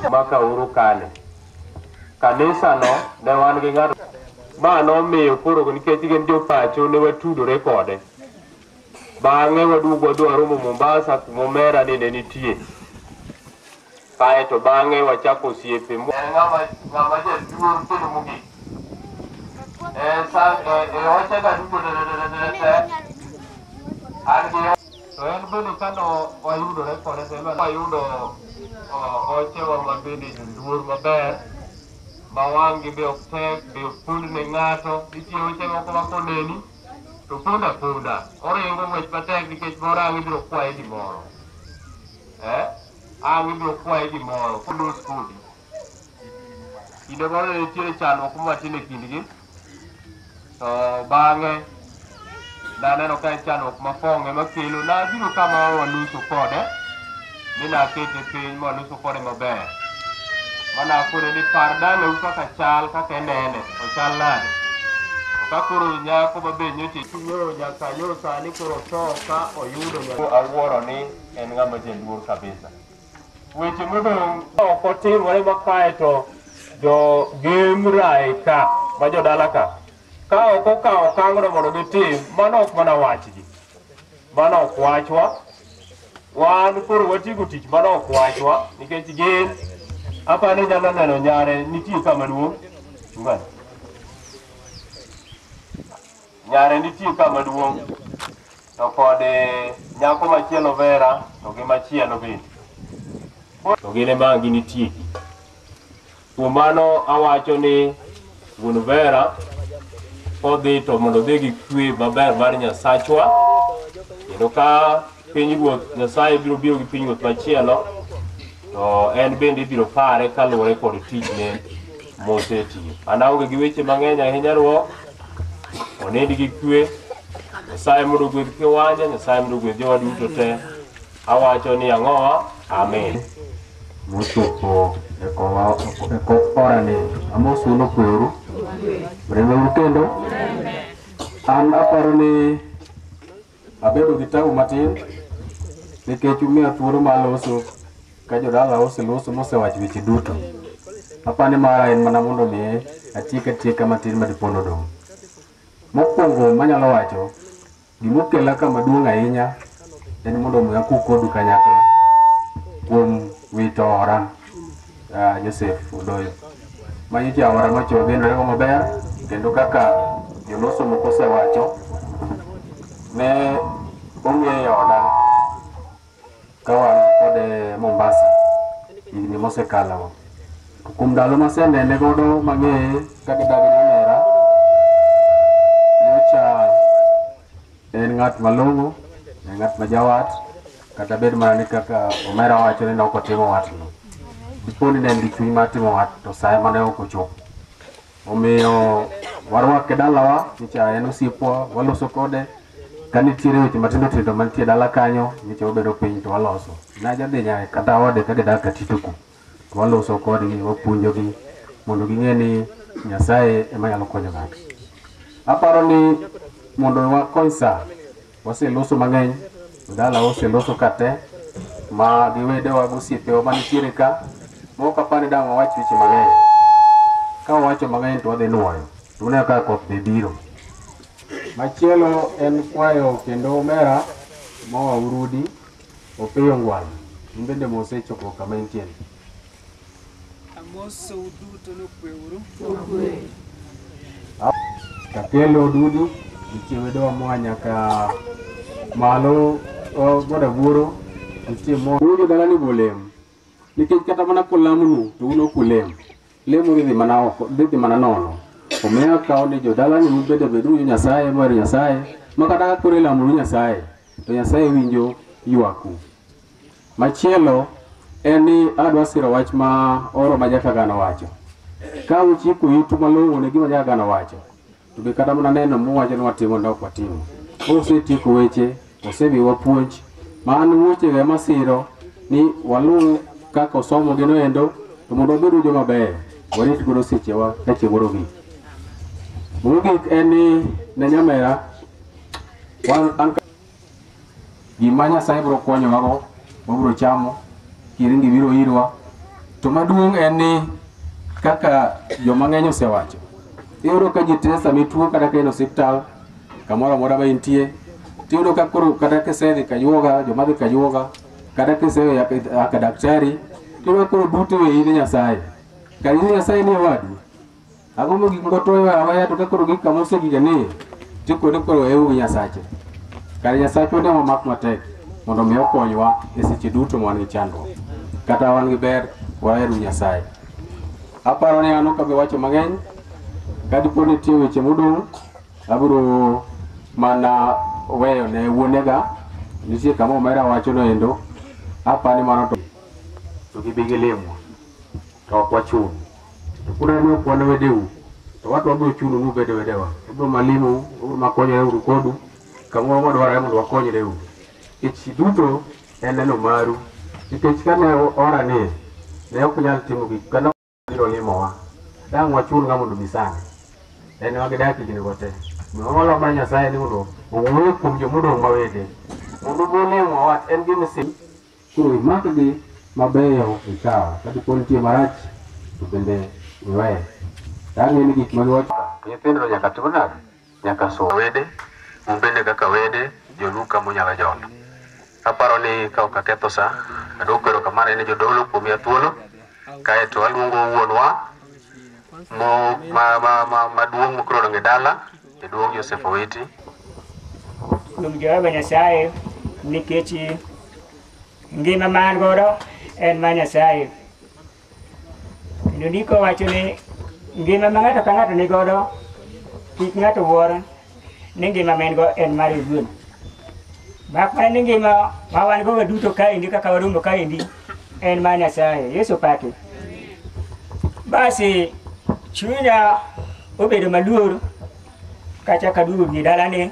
maka uru kane kanisa no ne wan gi ng'ato ma nomiyo koro nikech gin jopacho ne watudore kode bang'e waduogo wadwaromo Mombasa kumomera ni ne nitie kaeto bang'e wachako osiepe ng'ama jaduong' kendo mogik wachega duto to en bende kano wayudore kode wayudo ochewa mabende luor maber ma wang'gi be ok tek be ok pund ne ng'ato nitie weche moko ma koneni to punda oringo ng'wech matek nikech moro ang' ibiro kwaye gimoro ang' ibiro kwaye gimoro kolos kodi kinde moro ne nitiere chandruok matin e kindgi to bang'e naneno ka en chandruok mapong'e makelo nabiro kama waluso kode ni nakete piny mawaluso kode maber manakone ni par dalau kaka chal kaka enene ochal nade ka koro nyako mabe nyoche chunyo nyaka yo sani koro to ka oyudo nyako awuoro ni en ng'ama jaluor kabisa weche modong' ok otimore makae to jo Gemrai ka ma jodala ka ok okawo okang'no mondo gitim mano ok mana wachgi mano ok wachwa wan koro watieko tich mano ok wachwa nikech gin apani nyalo neno nyare nitie kama duong' chungani nyare nitie kama duong' to kod nyako machielo Vera to gi machielo bende to gin ema ginitie kuom mano awacho ni wuon Vera odhi to mondo odhi gi kwe maber mar Nyasachwa kendo ka pinyruoth Nyasaye biro gi pinyruoth machielo to en bende ibiro pare kaluwore kod tichne mosetiyo. An aonge gi weche mang'eny ahinya ruok onend gi kwe Nyasaye mondo ogwedh Kiwanja Nyasaye mondo ogwedh jowa duto te awacho ni ang'owa amen. Mochopo e orani amosuno kweru remeu kendo an aparo ni abedo gi tabu matin nikech umiya thuolo mar loso ka jodala oseloso mosewacho weche duto apani mara en mana mondo mi atieka matin madipono dong'. Mokwongo manyalo wacho gimokela kama duong' ahinya en mondo mi akuu kodu kanyakla kuom wito ora Joseph Odoyo manyiche aora macho genrego maber kendo kaka joloso moko osewacho ne ong'eyo oda kawan kode Mombasa higni mosekalo kuom ndalo masenene godo mang'eye kagidagi Nyamera nyocha en ng'at malong'o en ng'at majawat kata bed mana ni kaka Omera wacho ni ok otimo watno diponi ne en gi chuny mar timo wat to saye mane ok ochopo omiyo warwake dalawa nyicha en osiepwa waloso kode ka nitiere weche matindo mantie dala kanyo nyicha wabedo piny to waloso najadhi nyae kata ode ka gidak Katituku to waloso kodgi wapuonjogi mondo ging'e ni Nyasaye ema nyalo konyo ng'ato. Aparo ni mondo wakony sa waseloso mang'eny dala waseloso kate ma giwedewa gosiepewa manitiere ka mok apani dang' wawach weche mang'eny ka wawacho mang'eny to wadhi nuoyo to uneno kaka koth be biro. Machielo en kwayo kendo Omera moa Urudi Opiyo Ngwal bende mosechopo kama entie. Amoso uduto nokweuru. Kakelo dudu nitie wedowa moa nyaka malo goda buoro nitie mo ujo dalani bolem nikech kata mana kolamnu to uno kulem lemo dhi mana nono omiya kawo ni jodalani bedo Nyasaye mar Nyasaye makata kore lamunu Nyasaye to Nyasaye winjo ywaku. Machielo en ni adwa siro wach ma oro ma Jakagano wacho ka uchiko itu malong'o ne gima Jakagano wacho to be kata mana neno mowacho ni watimo ndok watimo osetieko weche osebiwa puonj man wuoche ga masiro ni walu kaka osomo gino endo to mondo obedo joma beyo warit godo sechewa ka chiegoro gi. Mogik en ni ne Nyamera wan gima Nyasaye biro konyowago wabiro chamo kiringi biro irwa. To maduong' en ni kaka joma ng'eny osewacho, iyudo ka ji tesa mituo kata ka en osiptal kamoro amora ma intie, tiyudo ka koro kata kisedhi kayuoga, joma dhi kayuoga, kata kisewe yaka daktari, tiyudo ka koro duto we in Nyasaye. Kar in Nyasaye ni wadu. Agombo gik moko toyo awaya to ka koro gik kamose gigani, tikode koro ewu Nyasache. Kar Nyasache wende mamak matek mondo mi okonywa e seche duto ma wan gi chandruok. Kata wan gi ber waheru Nyasaye. Aparo ni an kabe wacho mang'eny, ka dipo ni nitie weche modong', abiro mana weyo ne wuonega, nitie kama omera wacho no endo, apani mano to gibige lemo, to ok wachun. To kuna ni okwane wedeu, to watu wabiro chunu nubede wedewa. Ibiro malimu, ibiro makonyore uru kodu, kamoro madwara mondo wakonyre uru. Ichi duto en neno maru, nikech kane ora ni, ne ok nyal timo gik kana biro limowa. Dang' wachun ng'a mondo bisane. En wagidaki gini gote. Mwolo ma Nyasaye ni mondo owuoyo kuom jomodong' mawede. Mondo bolemo wat en gima sim. Koro imakgi mabeyo ikawa. Kadipo nitie marach, to bende iweye. Dang'e ni gik magiwacho. Nyithindo nyaka tim nade? Nyaka som wede. Bende kaka wede, joluka munyalo jono. Aparo ni ka ok aketho sa, adwoko erokamano ne jodolo kuom miya thuolo. Kaeto aluongo wuonwa maduong' mokoro dong' e dala, jaduong' Joseph Owiti. Kuom Jehova Nyasaye, nikech ngima ma an godo en ma Nyasaye. Kendo ndiko wacho ni ngima ma ng'ato ka ng'ato ni godo, kik ng'ato wuoro ni ngima ma en go en mar iwuon. Mak mana ni ngima ma wan go duto kaendi kaka waromo kaendi en ma Nyasaye. Yesu pake. Basi chunya obedo maluor kacha kaduogo ni dalane.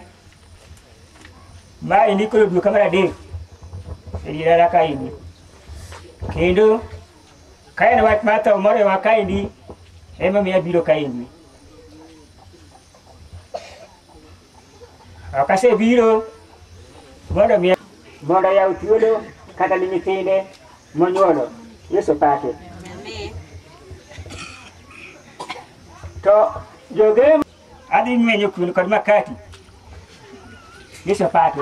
Ma endi koro dwe kamar adek e dala kaendi. Kendo ka en wach mar tho morewa kaendi ema miyo abiro kaendi. Ok asebiro mondo yaw thuolo kata ni nyithinde monyuolo. Yesu pake. To joge adhi ng'wenyo kuon kod makati. Yesu pake.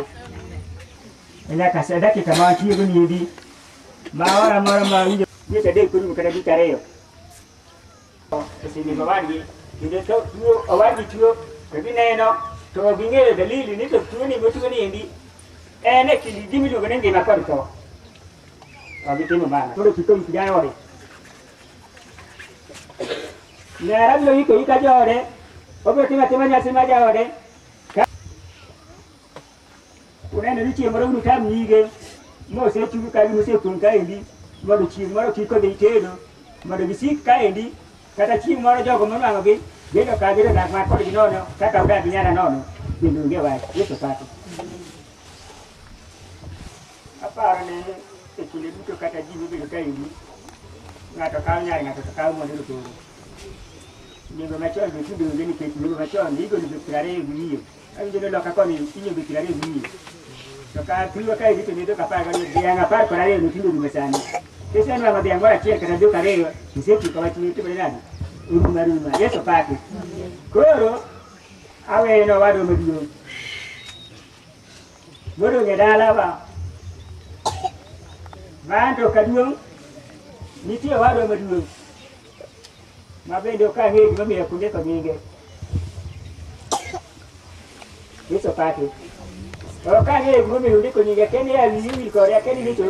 Nyaka sa dakika ma atiyogo niendi ma ora moro ma winjo dweche adek kurumo kata dweche ariyo. Osenego wadgi kendo tuo owadgi tuo to gineno to ging'eyo dalili ni to tuoni motuo niendi en e kind gimiluongo ni ngima kod tho. Ok gitimo mana. Koro kik owik jaode. Nera biro iko ika jaode, obiro timo atima nyasi ma jaode. Uneno ni chieng' moro unutam nyige, mosechung ka mosepong' kaendi, mondo chieng' moro kik odhi tedo, mondo gisik kaendi, kata chieng' moro jogo monwang'ogi, bedo ka biro dak ma kodgi nono, kaka odak gi nyara nono, bende onge wach. Yesu pake. Aparo ni e kinde duto kata ji mobedo kaendi, ng'ato kawo nyare, ng'ato to kawo mwandu koro. Nyingo machon be tudo onge nikech nyingo machon igolo be 20 wiye. Awinjo ni loka koni inyo be 20 wiye. To ka tuwa kaendi to nido kapar koni dhiang' 10 kod 2 notindo rume sani. Kese nwa dhiang' moro achiel kata dhok 2 isetieko wachni timore nade? Ruma. Yesu pake. Koro aweno wado maduong'. Modong' e dala wa. Manto kaduong' nitie wado maduong'. Ma bende ok ang'e gima miyo kunde ko nyinge. Yesu pake. Ok ang'e gima miyo ndiko nyinge, keni ya wiyi kode, akeni ni to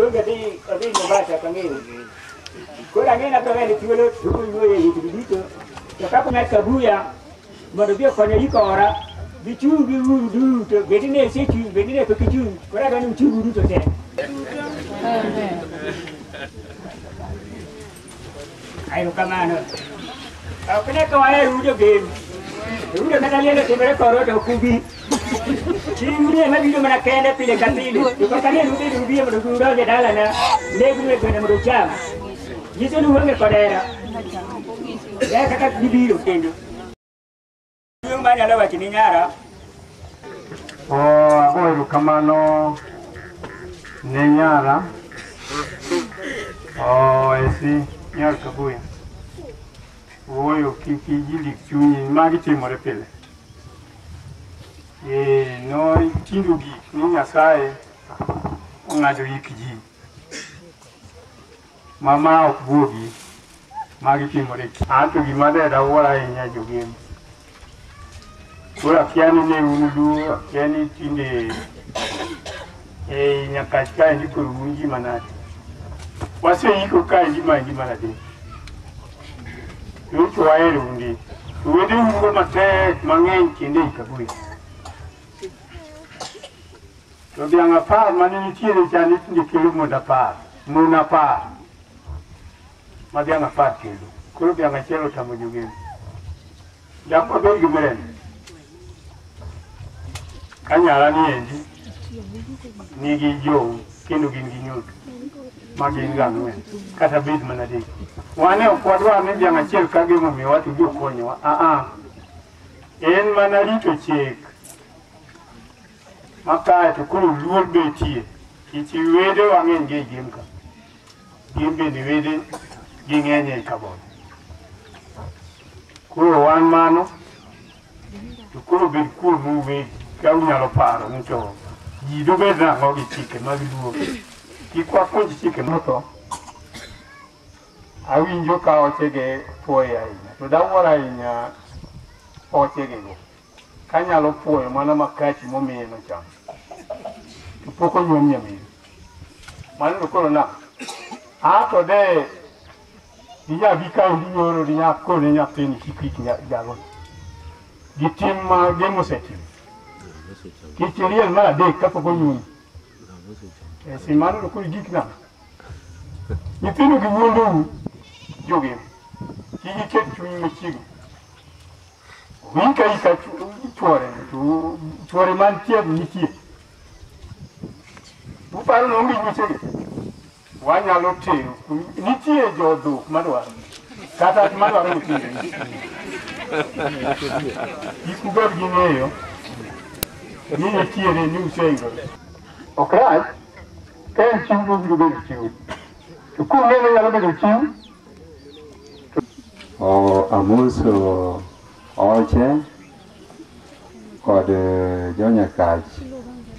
onge odhi Mombasa ok ang'eyo. Koro ang'e na to wene thuolo tuko nyuoye witgi duto. To kapo ng'at kabuya mondo bi okonyo ikora, gichung' gi uru duto, bedi ne isechung', bedi ne pok ichung', koro adwa ni uchung' duto te. Ayo kamano. Ok ne ko wae rudo game. Rudo kata lielo timore koro to kubi. Chieng' ni ema biro mana kende pile ka pile. To kaka ne rudo rubi mondo guro je dala na. Ne gure gwene mondo cham. Jiso ni wonge kodera. Ya kaka bibiro kendo. Yung manyalo wacho ni nyara. Agoyo kamano ne nyara esi nyar kabuya woyo kiki jili chunyi magi timore pile no tindu gi ni Nyasaye ng'ado yik ji mama ok buogi magi timore anto gima deda wora ahinya jogem kura kiani ne unu kiani tinde nyaka kae ndiko runji manade wase yiko kae ndima manade yuko waere undi wede ngo matek mang'eny kinde ikabui to bianga par mani nitiere chani tinde kelo moda par muna par ma bianga par kelo koro bianga chelo tamo jogem jako do gimren kanyara ni endi nigi jo kendo gin gi nyut magin gang'wen kata bed manadek wane okwadwa ni biang achiel kage momiyo watu jo konyowa en mana rito chik makae to koro luor betie kich wede wang'eny gi gimka gin bende wede ging'eny ei kabon koro wan mano to koro bed kuomu wegi ka unyalo paro ni to ji dobed nang'o gi chike mag luor kik wapuonj chike moto awinjo ka ochege puoyo ahinya to dawuoro ahinya ochegego kanyalo puoyo mana makati momiye nochamo to pok onyuom nyamiri mano to koro na to de dijabi kae dinyoro dinyakone nyathini kik jago gitim ma gemosetimo kich liel mar adek kapok onyuomi simano to koro gik nang'o nyithindo gi wuondou jogem kik iket chuny machiegni winka ika chuore to chuore mantie nitie uparo ni onge nyichegi wanyalo tero nitie jodhok madwaro kata madwaro nyithindo kik ubed gi ng'eyo ni nitiere ni useingore ok rach ka en chiwo biro bedo chiwo to kung'eno nyalo bedo chiwo amoso oche kod jonyakach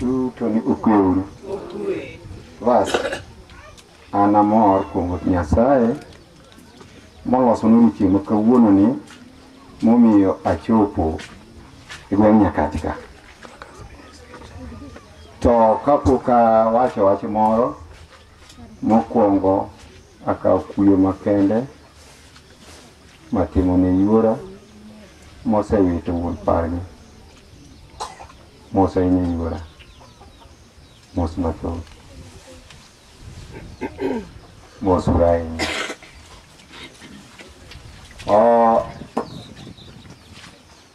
duto ni okweuru bas an amor kuom Nyasaye molosonwa chieng' ma kawuononi momiyo achopo e gweng' Nyakach ka. To kapok awacho wach moro, mokwongo akawo kuyo makende matimo ne yuora mosewito wuon pargi, mosahinyo yuora, mos mathoth, mosura ahinya.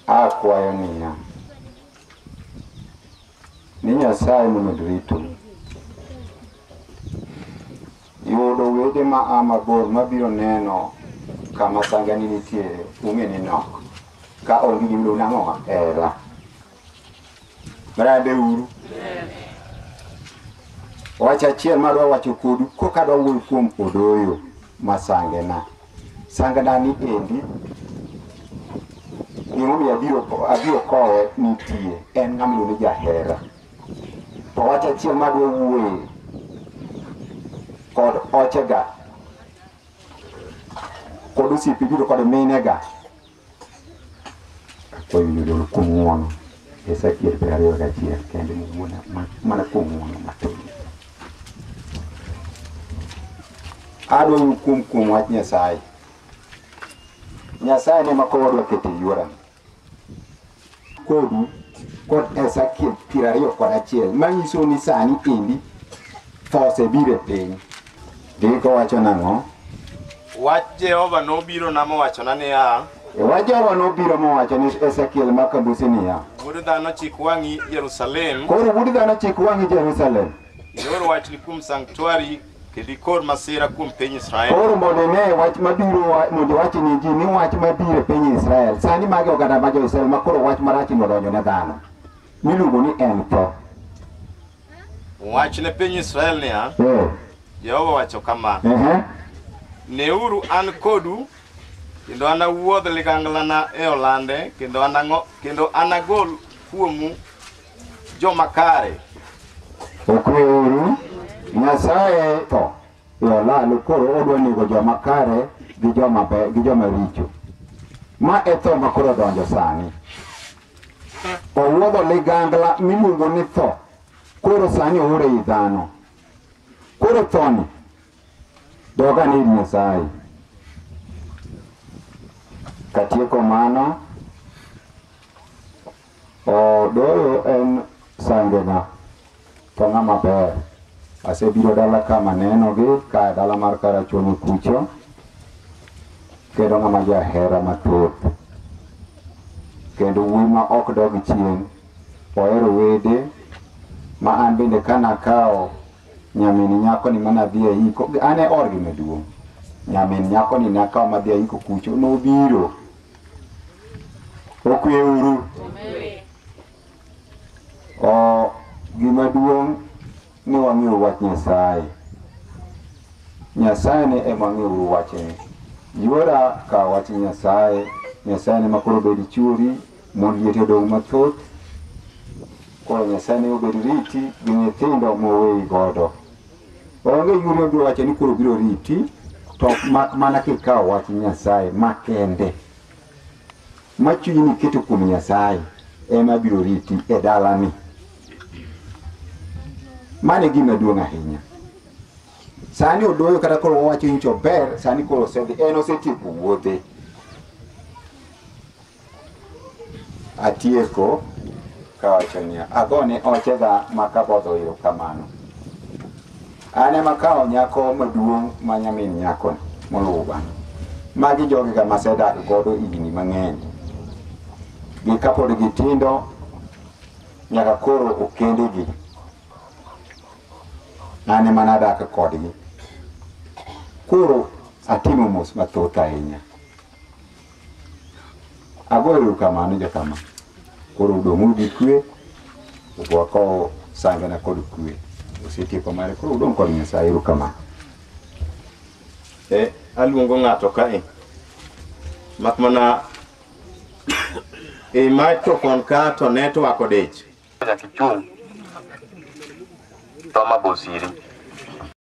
Akwayo niya ni Nyasaye mondo rito yudo wede ma mabor mabiro neno kama sangani nitiere ung'e ni nok ka onge gimlo nang'o hera marade uru wach achiel madwa wacho kodu kokadwa wuoyo kuom Odoyo masangena sangana ni endi gimomiyo abiro kowe nitie en ng'amlo ni jahera. To wach achiel madwa wuoye kod ochega kod osiepe duto kod minega koyudo kuom ng'uono Ezekiel 21 kende mana kuom ng'uono mathoth. Adwa kuom wach Nyasaye. Nyasaye ne makoro wadwa kete yuora kodu kod Ezekiel 21 manyiso ni sani endi those bire piny. Ndiko wacho nang'o? Wach Jehova nobiro na mowachona niya, wach Jehova nobiro mowacho ni Ezekiel makabusi niya, wuod dhano chik wang'i Jerusalem, koro wuod dhano chik wang'i Jerusalem, ior wach ni kuom sanctuary kendo ikor masira kuom piny Israel. Koro mondo ne wach mabiro mondo wach ni ji ni wach mabiro piny Israel. Sani magi oganda ma jo-Israel ma koro wach marach nodonjo ne dhano miluongo ni en tho. Wach ne piny Israel niya, Jehova wacho kama. Neuru an kodu kendo anawuodh liganglana e olande kendo anagol kuomu joma kare. Okweuru Nyasaye to olalo koro odwa nego joma kare gi joma richo. Ma e tho ma koro donjo sani. Owuodho ligangla miluongo ni tho. Koro sani oore i dhano. Koro thoni doga ni Nyasaye. Katieko mano, doyo en sangena to ng'ama ber. Asebiro dala kama neno gi ka dala mar Karachuonyo kucho. Kendo ng'ama jahera mathoth. Kendo wuoyi ma ok dog chien. Ohero wede ma an bende kana kao nyamin nyako ni mana dhi e iko. Ane orgi maduong'. Nyamin nyako ni nakao madhi e iko kucho nobiro. Okweuru. Gima duong' ni wang'eyo wach Nyasaye. Nyasaye ne ema ng'eyo wachne. Yuora ka wach Nyasaye. Nyasaye ne makoro bedi churi mondo liete dong' mathoth. Koro Nyasaye ne obedi riti gi nyithindo mowei godo. Onge yuri obiro wacho ni koro biro riti to mana kikawo wach Nyasaye makende. Machunyi ni keto kuom Nyasaye ema biro riti e dalani. Mane gima duong' ahinya. Sani odoyo kata koro wacho nyicho ber, sani koro osedhi en osetieko wuodhe. Atieko kawacho niya, agone ochega makabodho iro kamano. Ane makao nyako maduong' ma nyamin nyako moluwa. Magi jogi ga masedak godo higni mang'eny. Gi kapod gitindo nyaka koro okendegi. Ane manadak kodgi. Koro atimo mos mathoth ahinya. Agoyo erokamano jokama. Koro udong' gi kwe, ugwako sangena kod kwe. Osetieko mare koro udong' kod Nyasaye erokamano. Aluongo ng'ato kae. Makmana e microphone ka to network odich. Kichung. Toma Bosiri.